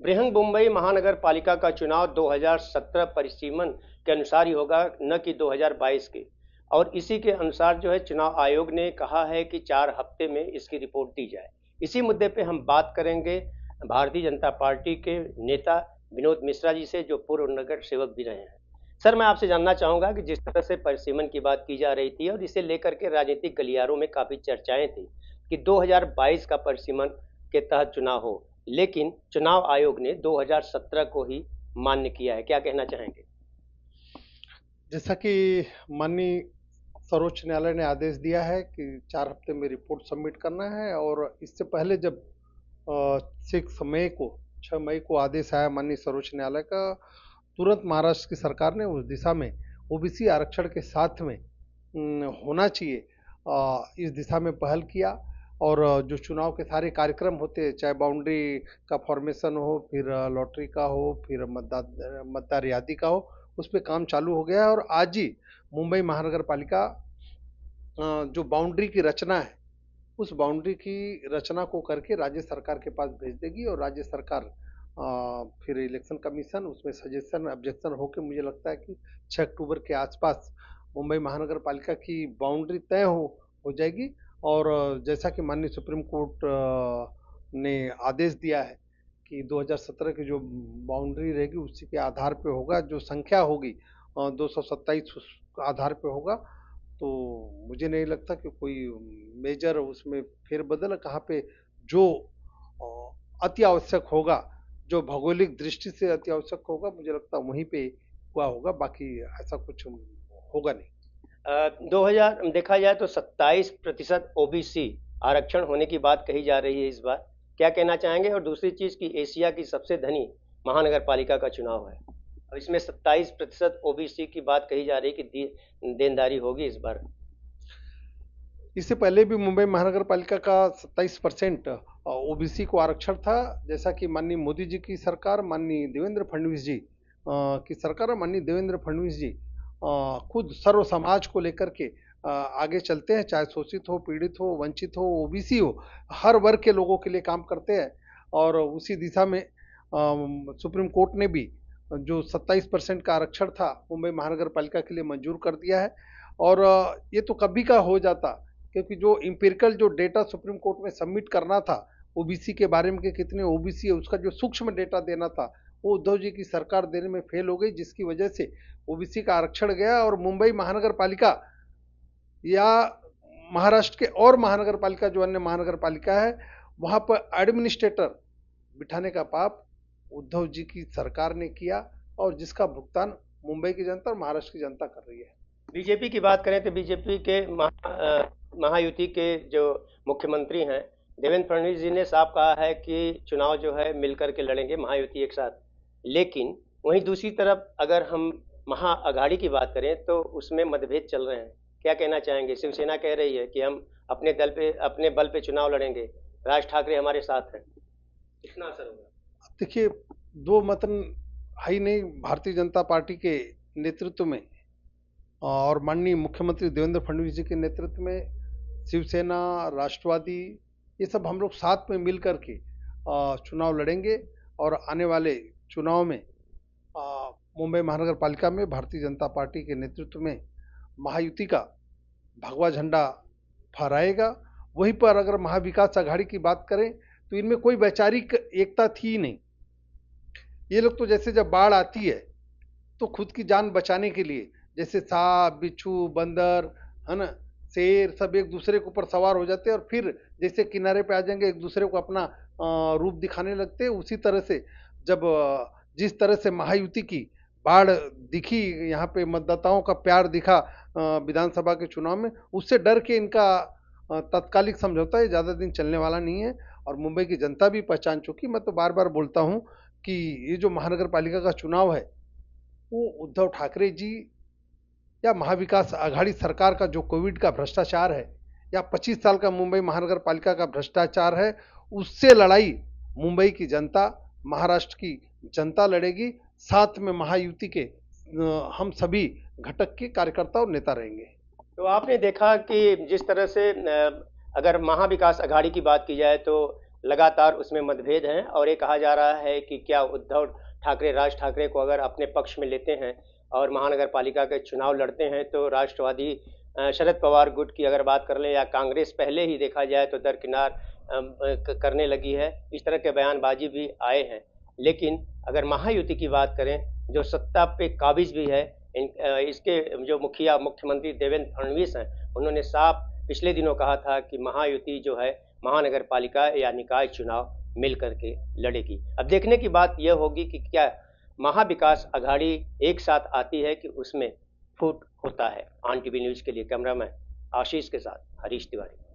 बृहन मुंबई महानगर पालिका का चुनाव 2017 परिसीमन के अनुसार ही होगा, न कि 2022 के। और इसी के अनुसार जो है चुनाव आयोग ने कहा है कि 4 हफ्ते में इसकी रिपोर्ट दी जाए। इसी मुद्दे पे हम बात करेंगे भारतीय जनता पार्टी के नेता विनोद मिश्रा जी से, जो पूर्व नगर सेवक भी रहे हैं। सर, मैं आपसे जानना चाहूंगा कि जिस तरह से परिसीमन की बात की जा रही थी और इसे लेकर के राजनीतिक गलियारों में काफी चर्चाएं थी कि 2022 का परिसीमन के तहत चुनाव हो, लेकिन चुनाव आयोग ने 2017 को ही मान्य किया है। क्या कहना चाहेंगे? जैसा कि माननीय सर्वोच्च न्यायालय ने आदेश दिया है कि 4 हफ्ते में रिपोर्ट सबमिट करना है, और इससे पहले जब 6 मई को 6 मई को आदेश आया माननीय सर्वोच्च न्यायालय का, तुरंत महाराष्ट्र की सरकार ने उस दिशा में ओबीसी आरक्षण के साथ में होना चाहिए, इस दिशा में पहल किया। और जो चुनाव के सारे कार्यक्रम होते हैं, चाहे बाउंड्री का फॉर्मेशन हो, फिर लॉटरी का हो, फिर मतदार यादी का हो, उस पर काम चालू हो गया है। और आज ही मुंबई महानगर पालिका जो बाउंड्री की रचना है, उस बाउंड्री की रचना को करके राज्य सरकार के पास भेज देगी, और राज्य सरकार फिर इलेक्शन कमीशन उसमें सजेशन ऑब्जेक्शन होकर, मुझे लगता है कि 6 अक्टूबर के आसपास मुंबई महानगर पालिका की बाउंड्री तय हो जाएगी। और जैसा कि माननीय सुप्रीम कोर्ट ने आदेश दिया है कि 2017 की जो बाउंड्री रहेगी उसी के आधार पे होगा, जो संख्या होगी 227 उस आधार पे होगा। तो मुझे नहीं लगता कि कोई मेजर उसमें फेरबदल है। कहाँ पे जो अति आवश्यक होगा, जो भौगोलिक दृष्टि से अति आवश्यक होगा, मुझे लगता है वहीं पे हुआ होगा, बाकी ऐसा कुछ होगा नहीं। 2000 देखा जाए तो 27% ओबीसी आरक्षण होने की बात कही जा रही है इस बार। क्या कहना चाहेंगे? और दूसरी चीज की एशिया की सबसे धनी महानगर पालिका का चुनाव है और इसमें 27% ओबीसी की बात कही जा रही है कि देनदारी होगी इस बार। इससे पहले भी मुंबई महानगर पालिका का 27% ओबीसी को आरक्षण था। जैसा कि माननीय मोदी जी की सरकार, माननीय देवेंद्र फडणवीस जी की सरकार, और माननीय देवेंद्र फडणवीस जी खुद सर्व समाज को लेकर के आगे चलते हैं, चाहे शोषित हो, पीड़ित हो, वंचित हो, ओबीसी हो, हर वर्ग के लोगों के लिए काम करते हैं। और उसी दिशा में सुप्रीम कोर्ट ने भी जो 27% का आरक्षण था मुंबई महानगर पालिका के लिए मंजूर कर दिया है। और ये तो कभी का हो जाता, क्योंकि जो इंपेरिकल जो डेटा सुप्रीम कोर्ट में सबमिट करना था ओबीसी के बारे में कि कितने ओबीसी है, उसका जो सूक्ष्म डेटा देना था, वो उद्धव जी की सरकार देने में फेल हो गई, जिसकी वजह से ओबीसी का आरक्षण गया। और मुंबई महानगर पालिका या महाराष्ट्र के और महानगर पालिका, जो अन्य महानगर पालिका है, वहां पर एडमिनिस्ट्रेटर बिठाने का पाप उद्धव जी की सरकार ने किया, और जिसका भुगतान मुंबई की जनता और महाराष्ट्र की जनता कर रही है। बीजेपी की बात करें तो बीजेपी के महायुति के जो मुख्यमंत्री हैं देवेंद्र फडणवीस जी ने साफ कहा है कि चुनाव जो है मिलकर के लड़ेंगे महायुति एक साथ। लेकिन वहीं दूसरी तरफ अगर हम महाअघाड़ी की बात करें तो उसमें मतभेद चल रहे हैं। क्या कहना चाहेंगे? शिवसेना कह रही है कि हम अपने बल पे चुनाव लड़ेंगे, राज ठाकरे हमारे साथ हैं। कितना असर होगा? देखिए, दो मत है ही नहीं भारतीय जनता पार्टी के नेतृत्व में, और माननीय मुख्यमंत्री देवेंद्र फडणवीस जी के नेतृत्व में शिवसेना, राष्ट्रवादी, ये सब हम लोग साथ में मिल करके चुनाव लड़ेंगे। और आने वाले चुनाव में मुंबई महानगर पालिका में भारतीय जनता पार्टी के नेतृत्व में महायुति का भगवा झंडा फहराएगा। वहीं पर अगर महाविकास आघाड़ी की बात करें तो इनमें कोई वैचारिक एकता थी ही नहीं। ये लोग तो जैसे जब बाढ़ आती है तो खुद की जान बचाने के लिए, जैसे सांप, बिच्छू, बंदर, है ना, शेर, सब एक दूसरे के ऊपर सवार हो जाते हैं, और फिर जैसे किनारे पे आ जाएंगे एक दूसरे को अपना रूप दिखाने लगते हैं। उसी तरह से जब जिस तरह से महायुति की बाढ़ दिखी, यहाँ पे मतदाताओं का प्यार दिखा विधानसभा के चुनाव में, उससे डर के इनका तत्कालिक समझौता है, ज़्यादा दिन चलने वाला नहीं है। और मुंबई की जनता भी पहचान चुकी। मैं तो बार बार बोलता हूँ कि ये जो महानगर पालिका का चुनाव है, वो उद्धव ठाकरे जी या महाविकास आघाड़ी सरकार का जो कोविड का भ्रष्टाचार है, या 25 साल का मुंबई महानगर पालिका का भ्रष्टाचार है, उससे लड़ाई मुंबई की जनता, महाराष्ट्र की जनता लड़ेगी। साथ में महायुति के हम सभी घटक के कार्यकर्ता और नेता रहेंगे। तो आपने देखा कि जिस तरह से अगर महाविकास आघाड़ी की बात की जाए तो लगातार उसमें मतभेद हैं और ये कहा जा रहा है कि क्या उद्धव ठाकरे, राज ठाकरे को अगर अपने पक्ष में लेते हैं और महानगर पालिका के चुनाव लड़ते हैं तो राष्ट्रवादी शरद पवार गुट की अगर बात कर लें या कांग्रेस पहले ही देखा जाए तो दरकिनार करने लगी है। इस तरह के बयानबाजी भी आए हैं। लेकिन अगर महायुति की बात करें, जो सत्ता पे काबिज भी है, इसके जो मुख्यमंत्री देवेंद्र फडणवीस हैं, उन्होंने साफ पिछले दिनों कहा था कि महायुति जो है महानगर पालिका या निकाय चुनाव मिल करके लड़ेगी। अब देखने की बात यह होगी कि क्या महाविकास अघाड़ी एक साथ आती है कि उसमें फूट होता है। ऑन टीवी न्यूज के लिए कैमरामैन आशीष के साथ हरीश तिवारी।